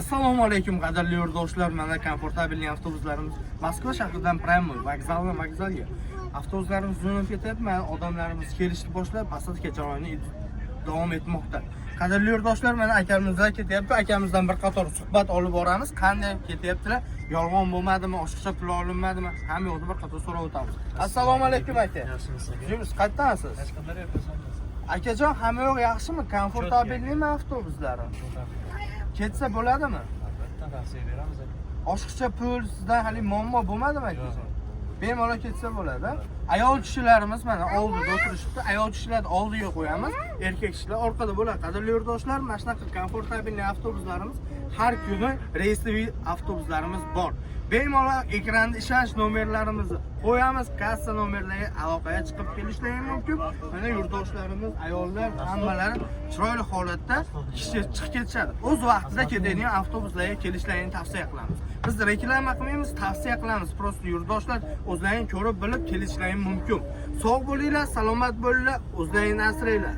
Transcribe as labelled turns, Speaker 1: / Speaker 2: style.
Speaker 1: Assalomu alaykum qadrli yurtdoshlar. Mana komfortabilniy avtobuslarimiz Moskva shahridan Primoy vokzalga avtobuslarimiz jo'nab ketyapti. Mana odamlarimiz kelishni boshlab, Asad jarayoni davom etmoqda. Qadrli yurtdoshlar, mana akamizlar ketyapti. Akamizdan bir qator suhbat olib boramiz. Qanday ketyaptilar? Yolg'on bo'lmadimi? Oshiqcha pul olinmadimi? Hamma yo'qda bir qator so'rab o'tamiz. Assalomu alaykum aka. Siz qayerdansiz? Akajon, hamma yo'q yaxshimi? Komfortabilniymi avtobuslari? Ketsa bo'ladimi?
Speaker 2: Albatta, tavsiya beramiz.
Speaker 1: Oshiqcha pul sizdan hali muammo bo'lmadimi akajon? Bemalol ketsa bo'ladi. Ayol kishilarimiz mana oldida o'tirishibdi. Ayol kishilarni oldiga qo'yamiz, erkak kishilar orqada bo'ladi. Qadrli yurtdoshlar, mana shunaqa komfortabilniy avtobuslarimiz, har kuni reysiy avtobuslarimiz bor. Bemalol ekranda ishonch nomerlarimizni qo'yamiz, kassa nomerlariga aloqaga chiqib kelishlari mumkin. Mana yurtdoshlarimiz, ayollar hammalari chiroyli holatda chiqib ketishadi. O'z vaqtida ketadigan avtobuslarga kelishlarini tavsiya qilamiz. Biz reklama qilmaymiz, tavsiya qilamiz. Prosta yurtdoshlar o'zlarini ko'rib bilib kelishlari mumkin. Sog' bo'linglar, salomat bo'linglar, o'zlaringni asranglar.